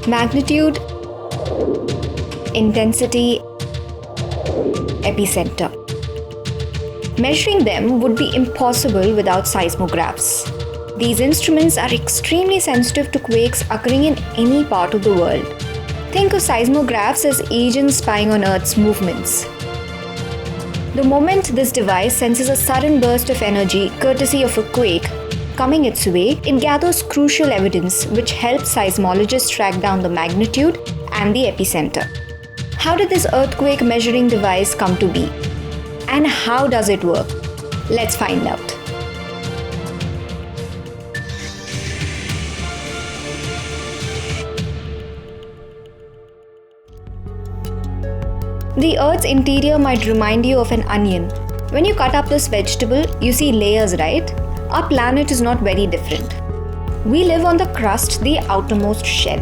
Magnitude, intensity, epicenter. Measuring them would be impossible without seismographs. These instruments are extremely sensitive to quakes occurring in any part of the world. Think of seismographs as agents spying on Earth's movements. The moment this device senses a sudden burst of energy courtesy of a quake coming its way, it gathers crucial evidence which helps seismologists track down the magnitude and the epicenter. How did this earthquake measuring device come to be? And how does it work? Let's find out. The Earth's interior might remind you of an onion. When you cut up this vegetable, you see layers, right? Our planet is not very different. We live on the crust, the outermost shell.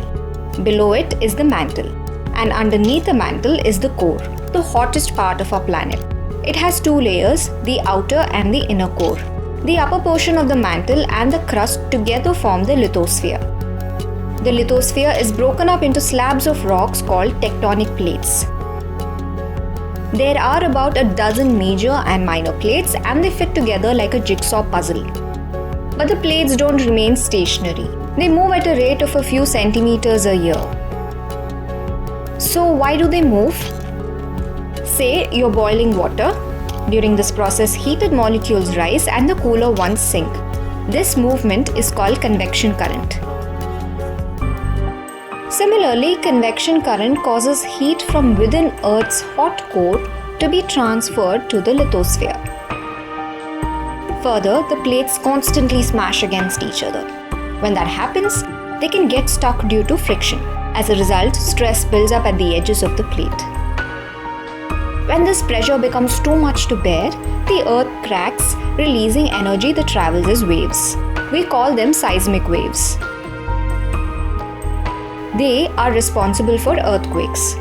Below it is the mantle. And underneath the mantle is the core, the hottest part of our planet. It has two layers, the outer and the inner core. The upper portion of the mantle and the crust together form the lithosphere. The lithosphere is broken up into slabs of rocks called tectonic plates. There are about a dozen major and minor plates and they fit together like a jigsaw puzzle. But the plates don't remain stationary. They move at a rate of a few centimeters a year. So why do they move? Say you're boiling water. During this process, heated molecules rise and the cooler ones sink. This movement is called convection current. Similarly, convection current causes heat from within Earth's hot core to be transferred to the lithosphere. Further, the plates constantly smash against each other. When that happens, they can get stuck due to friction. As a result, stress builds up at the edges of the plate. When this pressure becomes too much to bear, the Earth cracks, releasing energy that travels as waves. We call them seismic waves. They are responsible for earthquakes.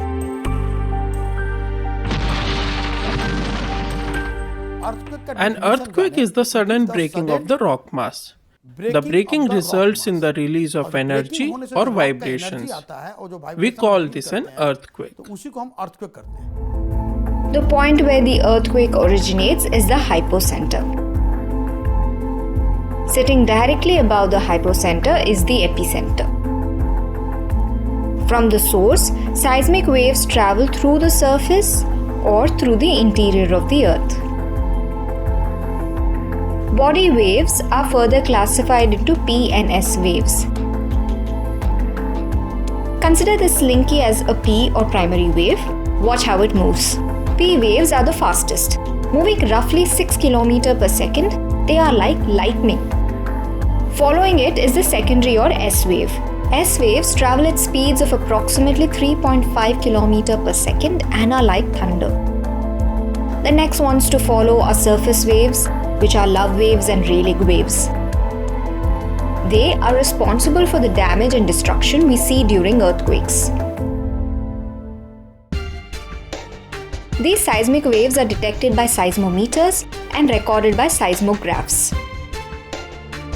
An earthquake is the sudden breaking of the rock mass. The breaking results in the release of energy or vibrations. We call this an earthquake. The point where the earthquake originates is the hypocenter. Sitting directly above the hypocenter is the epicenter. From the source, seismic waves travel through the surface or through the interior of the Earth. Body waves are further classified into P and S waves. Consider this slinky as a P or primary wave. Watch how it moves. P waves are the fastest. Moving roughly 6 km per second, they are like lightning. Following it is the secondary or S wave. S waves travel at speeds of approximately 3.5 km per second and are like thunder. The next ones to follow are surface waves, which are love waves and Rayleigh waves. They are responsible for the damage and destruction we see during earthquakes. These seismic waves are detected by seismometers and recorded by seismographs.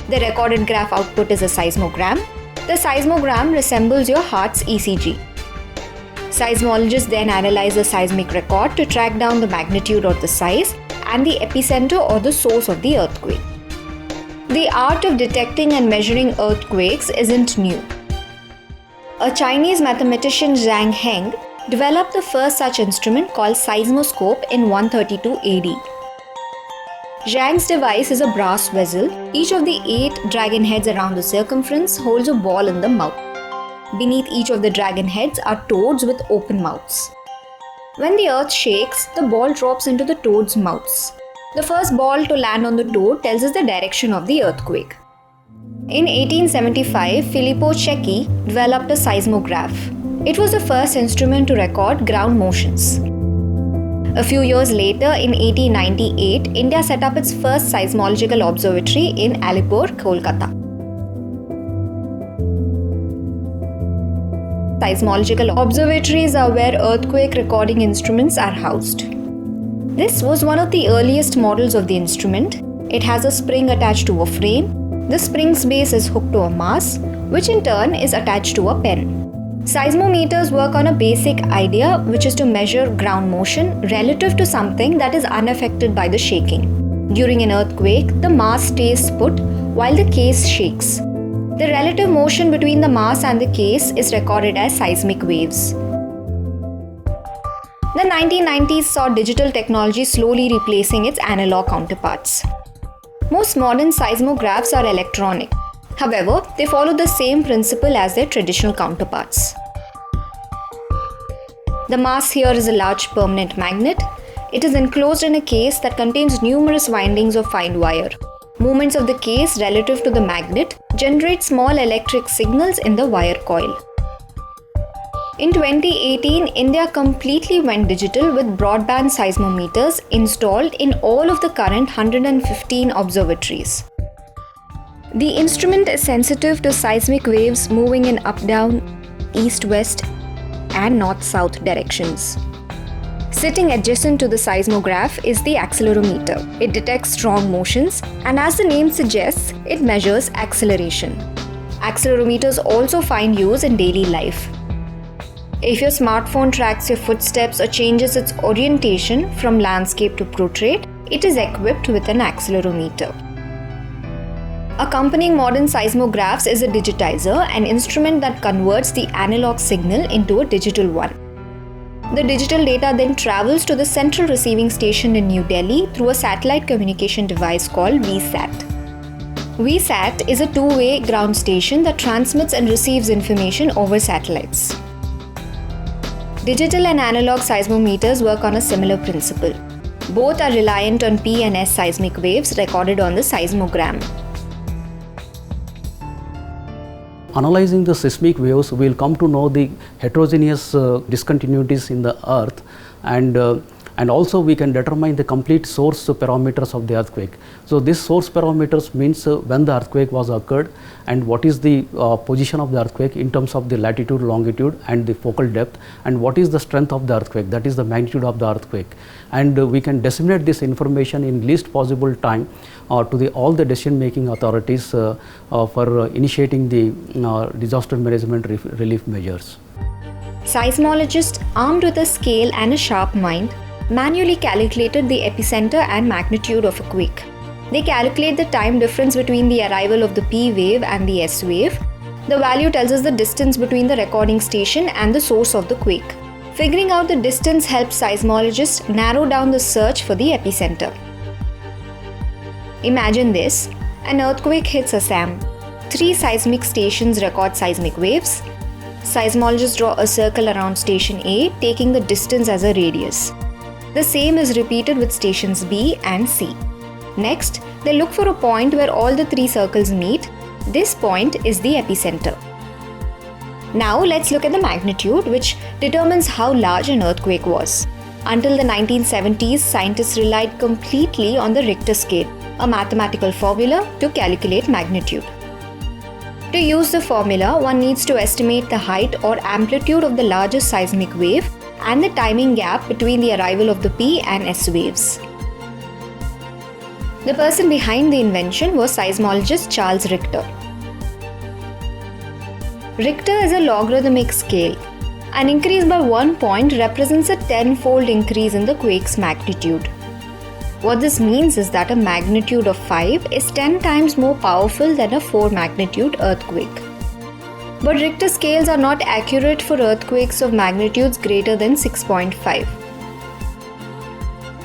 The recorded graph output is a seismogram. The seismogram resembles your heart's ECG. Seismologists then analyze the seismic record to track down the magnitude or the size and the epicenter or the source of the earthquake. The art of detecting and measuring earthquakes isn't new. A Chinese mathematician Zhang Heng developed the first such instrument called seismoscope in 132 AD. Zhang's device is a brass vessel. Each of the 8 dragon heads around the circumference holds a ball in the mouth. Beneath each of the dragon heads are toads with open mouths. When the earth shakes, the ball drops into the toads' mouths. The first ball to land on the toad tells us the direction of the earthquake. In 1875, Filippo Cecchi developed a seismograph. It was the first instrument to record ground motions. A few years later, in 1898, India set up its first seismological observatory in Alipur, Kolkata. Seismological observatories are where earthquake recording instruments are housed. This was one of the earliest models of the instrument. It has a spring attached to a frame. The spring's base is hooked to a mass, which in turn is attached to a pen. Seismometers work on a basic idea, which is to measure ground motion relative to something that is unaffected by the shaking. During an earthquake, the mass stays put while the case shakes. The relative motion between the mass and the case is recorded as seismic waves. The 1990s saw digital technology slowly replacing its analog counterparts. Most modern seismographs are electronic. However, they follow the same principle as their traditional counterparts. The mass here is a large permanent magnet. It is enclosed in a case that contains numerous windings of fine wire. Movements of the case relative to the magnet generate small electric signals in the wire coil. In 2018, India completely went digital with broadband seismometers installed in all of the current 115 observatories. The instrument is sensitive to seismic waves moving in up-down, east-west, and north-south directions. Sitting adjacent to the seismograph is the accelerometer. It detects strong motions, and as the name suggests, it measures acceleration. Accelerometers also find use in daily life. If your smartphone tracks your footsteps or changes its orientation from landscape to portrait, it is equipped with an accelerometer. Accompanying modern seismographs is a digitizer, an instrument that converts the analog signal into a digital one. The digital data then travels to the central receiving station in New Delhi through a satellite communication device called VSAT. VSAT is a two-way ground station that transmits and receives information over satellites. Digital and analog seismometers work on a similar principle. Both are reliant on P and S seismic waves recorded on the seismogram. Analyzing the seismic waves, we will come to know the heterogeneous discontinuities in the earth, and also we can determine the complete source parameters of the earthquake. So this source parameters means when the earthquake was occurred and what is the position of the earthquake in terms of the latitude, longitude and the focal depth, and what is the strength of the earthquake, that is the magnitude of the earthquake. And we can disseminate this information in least possible time to all the decision making authorities for initiating the disaster management relief measures. Seismologists armed with a scale and a sharp mind manually calculated the epicenter and magnitude of a quake. They calculate the time difference between the arrival of the P wave and the S wave. The value tells us the distance between the recording station and the source of the quake. Figuring out the distance helps seismologists narrow down the search for the epicenter. Imagine this: an earthquake hits Assam. 3 seismic stations record seismic waves. Seismologists draw a circle around station A, taking the distance as a radius. The same is repeated with stations B and C. Next, they look for a point where all the 3 circles meet. This point is the epicenter. Now let's look at the magnitude, which determines how large an earthquake was. Until the 1970s, scientists relied completely on the Richter scale, a mathematical formula to calculate magnitude. To use the formula, one needs to estimate the height or amplitude of the largest seismic wave and the timing gap between the arrival of the P and S waves. The person behind the invention was seismologist Charles Richter. Richter is a logarithmic scale. An increase by 1 point represents a 10-fold increase in the quake's magnitude. What this means is that a magnitude of 5 is 10 times more powerful than a 4 magnitude earthquake. But Richter scales are not accurate for earthquakes of magnitudes greater than 6.5.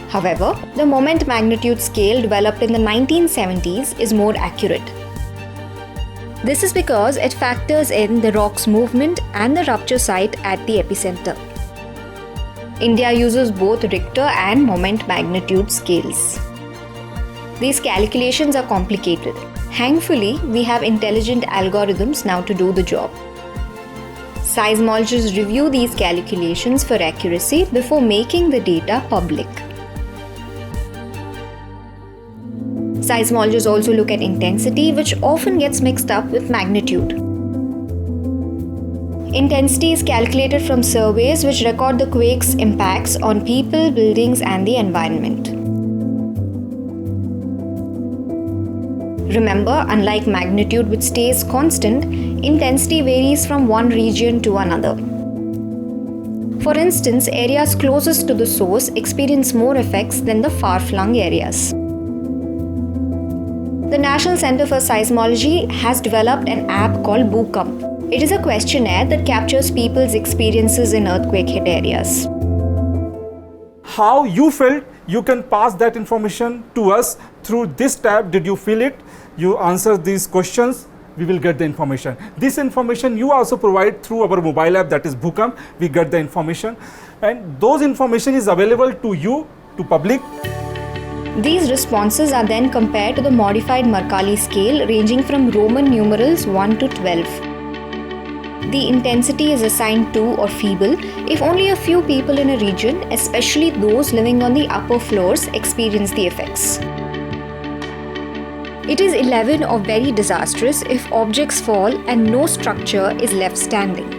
However, the moment magnitude scale developed in the 1970s is more accurate. This is because it factors in the rock's movement and the rupture site at the epicenter. India uses both Richter and moment magnitude scales. These calculations are complicated. Thankfully, we have intelligent algorithms now to do the job. Seismologists review these calculations for accuracy before making the data public. Seismologists also look at intensity, which often gets mixed up with magnitude. Intensity is calculated from surveys which record the quake's impacts on people, buildings, and the environment. Remember, unlike magnitude which stays constant, intensity varies from one region to another. For instance, areas closest to the source experience more effects than the far-flung areas. The National Center for Seismology has developed an app called Bhukam. It is a questionnaire that captures people's experiences in earthquake-hit areas. How you felt, you can pass that information to us through this tab. Did you feel it? You answer these questions, we will get the information. This information you also provide through our mobile app, that is Bhukam. We get the information, and those information is available to you, to public. These responses are then compared to the modified Mercalli scale ranging from Roman numerals 1 to 12. The intensity is assigned to or feeble if only a few people in a region, especially those living on the upper floors, experience the effects. It is 11 or very disastrous if objects fall and no structure is left standing.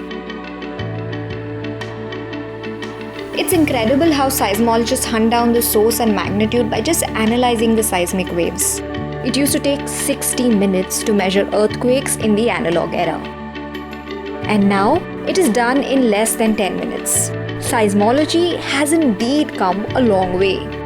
It's incredible how seismologists hunt down the source and magnitude by just analyzing the seismic waves. It used to take 60 minutes to measure earthquakes in the analog era. And now, it is done in less than 10 minutes. Seismology has indeed come a long way.